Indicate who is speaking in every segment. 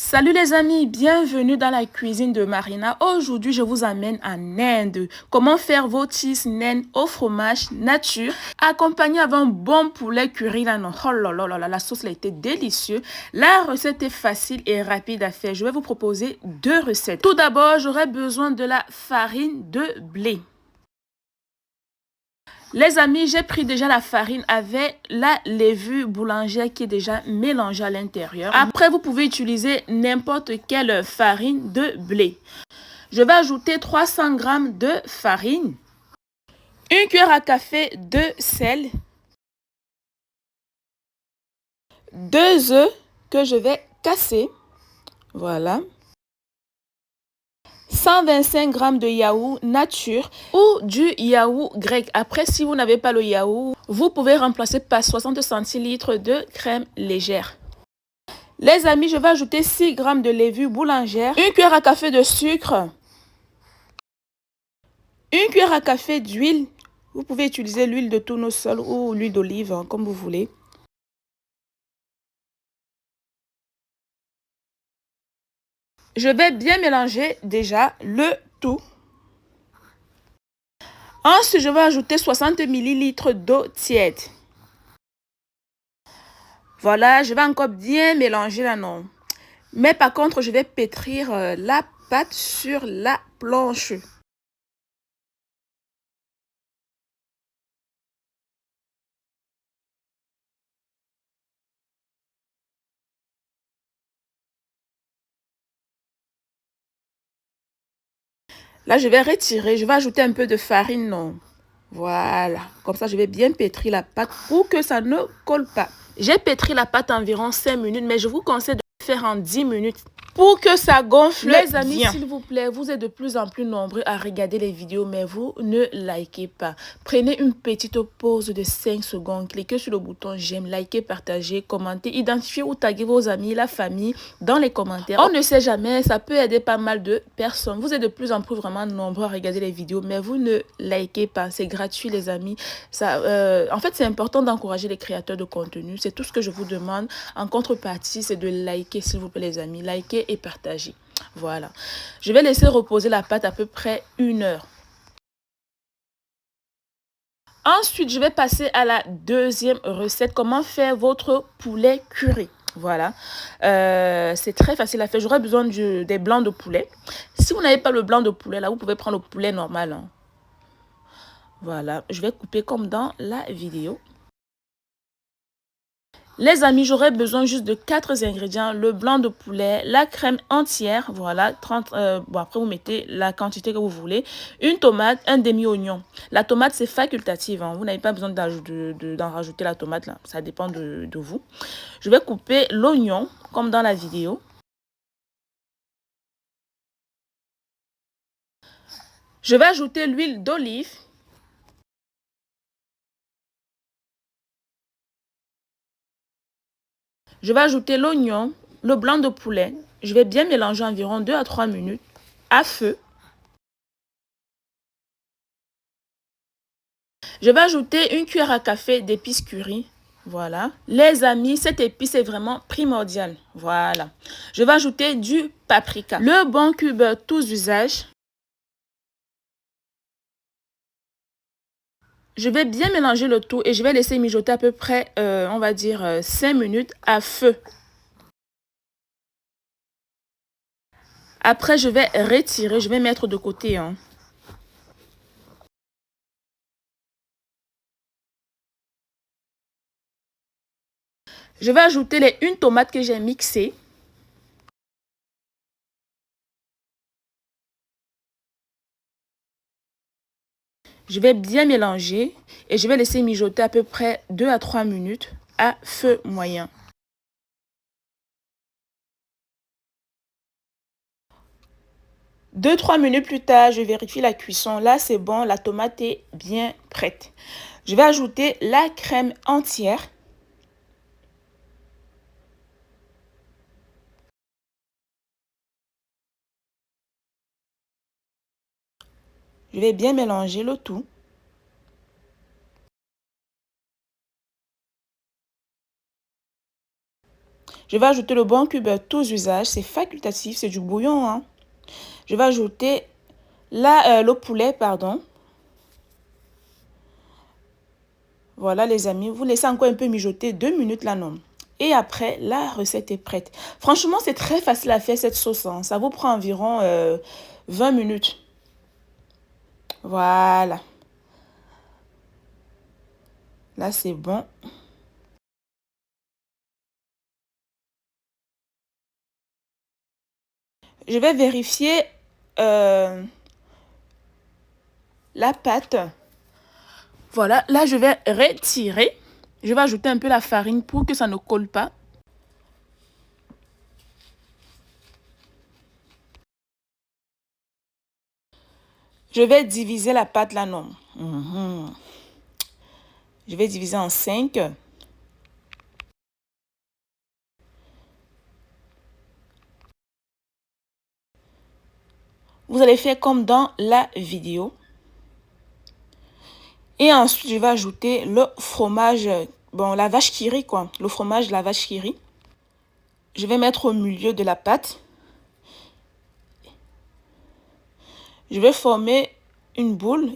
Speaker 1: Salut les amis, bienvenue dans la cuisine de Marina. Aujourd'hui, je vous amène en Inde. Comment faire vos cheese naines au fromage nature, accompagné avec un bon poulet curry. Là, non. Oh là là là là, la sauce a été délicieuse. La recette est facile et rapide à faire. Je vais vous proposer deux recettes. Tout d'abord, j'aurai besoin de la farine de blé. Les amis, j'ai pris déjà la farine avec la levure boulangère qui est déjà mélangée à l'intérieur. Après, vous pouvez utiliser n'importe quelle farine de blé. Je vais ajouter 300 g de farine, une cuillère à café de sel, 2 œufs que je vais casser. Voilà. 125 g de yaourt nature ou du yaourt grec. Après, si vous n'avez pas le yaourt, vous pouvez remplacer par 60 centilitres de crème légère. Les amis, je vais ajouter 6 g de levure boulangère, une cuillère à café de sucre, une cuillère à café d'huile. Vous pouvez utiliser l'huile de tournesol ou l'huile d'olive, comme vous voulez. Je vais bien mélanger déjà le tout. Ensuite, je vais ajouter 60 ml d'eau tiède. Voilà, je vais encore bien mélanger là, non. Mais par contre, je vais pétrir la pâte sur la planche. Là, je vais retirer, je vais ajouter un peu de farine, non. Voilà, comme ça, je vais bien pétrir la pâte pour que ça ne colle pas. J'ai pétri la pâte environ 5 minutes, mais je vous conseille de le faire en 10 minutes. Pour que ça gonfle. Les amis, s'il vous plaît, vous êtes de plus en plus nombreux à regarder les vidéos, mais vous ne likez pas. Prenez une petite pause de 5 secondes, cliquez sur le bouton j'aime, likez, partagez, commentez, identifiez ou taguez vos amis, la famille dans les commentaires. On ne sait jamais, ça peut aider pas mal de personnes. Vous êtes de plus en plus vraiment nombreux à regarder les vidéos, mais vous ne likez pas. C'est gratuit les amis. Ça, en fait, c'est important d'encourager les créateurs de contenu. C'est tout ce que je vous demande. En contrepartie, c'est de liker, s'il vous plaît les amis. Likez et partager. Voilà. Je vais laisser reposer la pâte à peu près 1 heure. Ensuite, je vais passer à la deuxième recette. Comment faire votre poulet curry. Voilà. C'est très facile à faire. J'aurai besoin des blancs de poulet. Si vous n'avez pas le blanc de poulet, là, vous pouvez prendre le poulet normal. Hein. Voilà. Je vais couper comme dans la vidéo. Les amis, j'aurai besoin juste de 4 ingrédients. Le blanc de poulet, la crème entière, voilà, 30, bon après vous mettez la quantité que vous voulez. Une tomate, un demi-oignon. La tomate, c'est facultatif, hein. Vous n'avez pas besoin d'en rajouter la tomate, là. Ça dépend de vous. Je vais couper l'oignon, comme dans la vidéo. Je vais ajouter l'huile d'olive. Je vais ajouter l'oignon, le blanc de poulet. Je vais bien mélanger environ 2 à 3 minutes à feu. Je vais ajouter une cuillère à café d'épices curry. Voilà. Les amis, cette épice est vraiment primordiale. Voilà. Je vais ajouter du paprika. Le bon cube tous usages. Je vais bien mélanger le tout et je vais laisser mijoter à peu près, on va dire, 5 minutes à feu. Après, je vais retirer, je vais mettre de côté. Hein. Je vais ajouter une tomate que j'ai mixée. Je vais bien mélanger et je vais laisser mijoter à peu près 2 à 3 minutes à feu moyen. 2-3 minutes plus tard, je vérifie la cuisson. Là, c'est bon, la tomate est bien prête. Je vais ajouter la crème entière. Je vais bien mélanger le tout. Je vais ajouter le bon cube tous usages. C'est facultatif, c'est du bouillon. Hein. Je vais ajouter le poulet, pardon. Voilà les amis, vous laissez encore un peu mijoter 2 minutes là non. Et après, la recette est prête. Franchement, c'est très facile à faire cette sauce. Hein. Ça vous prend environ 20 minutes. Voilà. Là, c'est bon. Je vais vérifier la pâte. Voilà, là, je vais retirer. Je vais ajouter un peu la farine pour que ça ne colle pas. Je vais diviser la pâte là, non. Je vais diviser en 5. Vous allez faire comme dans la vidéo. Et ensuite, je vais ajouter le fromage, bon, la vache qui rit, quoi. Le fromage de la vache qui rit. Je vais mettre au milieu de la pâte. Je vais former une boule.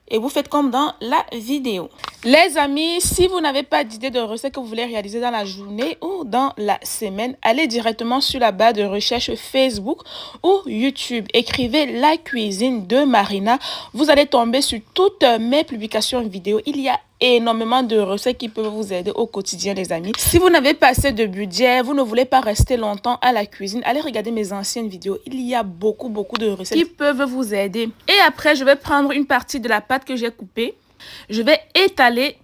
Speaker 1: Et vous faites comme dans la vidéo. Les amis, si vous n'avez pas d'idée de recette que vous voulez réaliser dans la journée ou dans la semaine, allez directement sur la barre de recherche Facebook ou YouTube. Écrivez la cuisine de Marina. Vous allez tomber sur toutes mes publications vidéo. Il y a énormément de recettes qui peuvent vous aider au quotidien, les amis. Si vous n'avez pas assez de budget, vous ne voulez pas rester longtemps à la cuisine, allez regarder mes anciennes vidéos. Il y a beaucoup de recettes qui peuvent vous aider. Et après, je vais prendre une partie de la pâte que j'ai coupée. Je vais étaler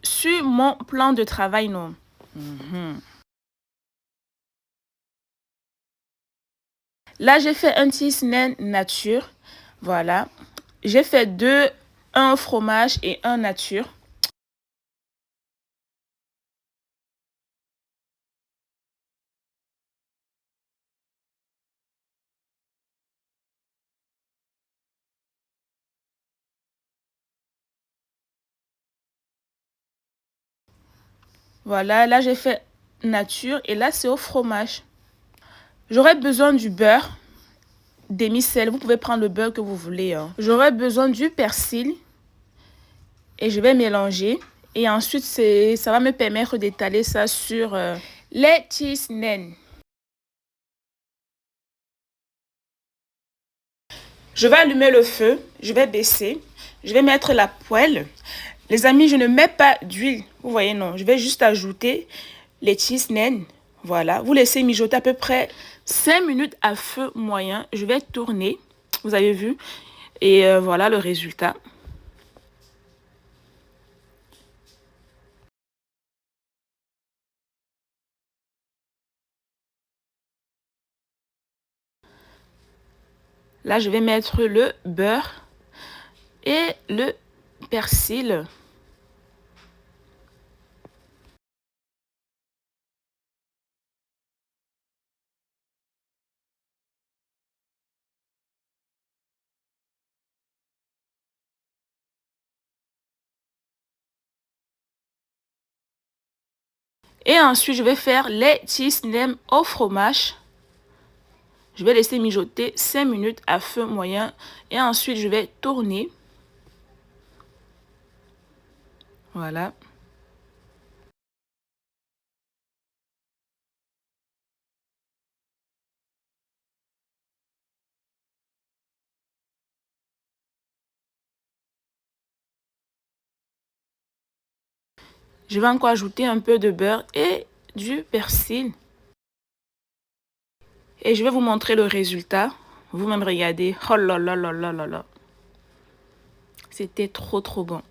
Speaker 1: sur mon plan de travail, non. Là, j'ai fait un cheese naine nature. Voilà. J'ai fait un fromage et un nature. Voilà, là j'ai fait nature et là c'est au fromage. J'aurai besoin du beurre, demi-sel. Vous pouvez prendre le beurre que vous voulez. Hein. J'aurai besoin du persil et je vais mélanger. Et ensuite, ça va me permettre d'étaler ça sur les cheese naines. Je vais allumer le feu, je vais baisser, je vais mettre la poêle. Les amis, je ne mets pas d'huile, vous voyez, non. Je vais juste ajouter les cheese naines. Voilà, vous laissez mijoter à peu près 5 minutes à feu moyen. Je vais tourner, vous avez vu, et voilà le résultat. Là, je vais mettre le beurre et le persil. Et ensuite, je vais faire les cheese naines au fromage. Je vais laisser mijoter 5 minutes à feu moyen. Et ensuite, je vais tourner. Voilà. Je vais encore ajouter un peu de beurre et du persil. Et je vais vous montrer le résultat. Vous-même regardez. Oh là là là là là là. C'était trop bon.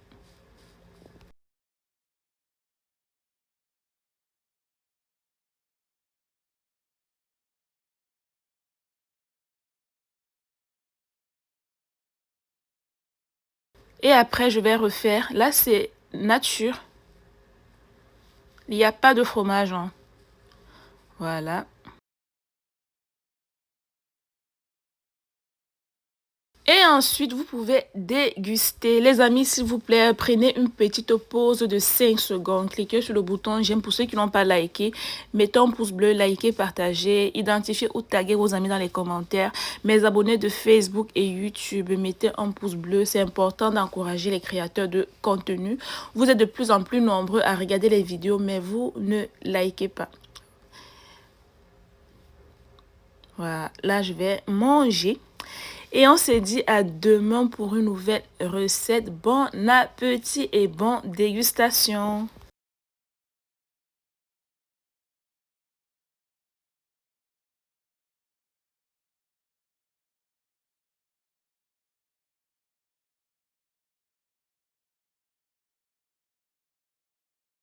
Speaker 1: Et après, je vais refaire. Là, c'est nature. Il n'y a pas de fromage. Hein. Voilà. Et ensuite, vous pouvez déguster. Les amis, s'il vous plaît, prenez une petite pause de 5 secondes. Cliquez sur le bouton j'aime pour ceux qui n'ont pas liké. Mettez un pouce bleu, likez, partagez. Identifiez ou taguez vos amis dans les commentaires. Mes abonnés de Facebook et YouTube, mettez un pouce bleu. C'est important d'encourager les créateurs de contenu. Vous êtes de plus en plus nombreux à regarder les vidéos, mais vous ne likez pas. Voilà, là, je vais manger. Et on se dit à demain pour une nouvelle recette. Bon appétit et bonne dégustation.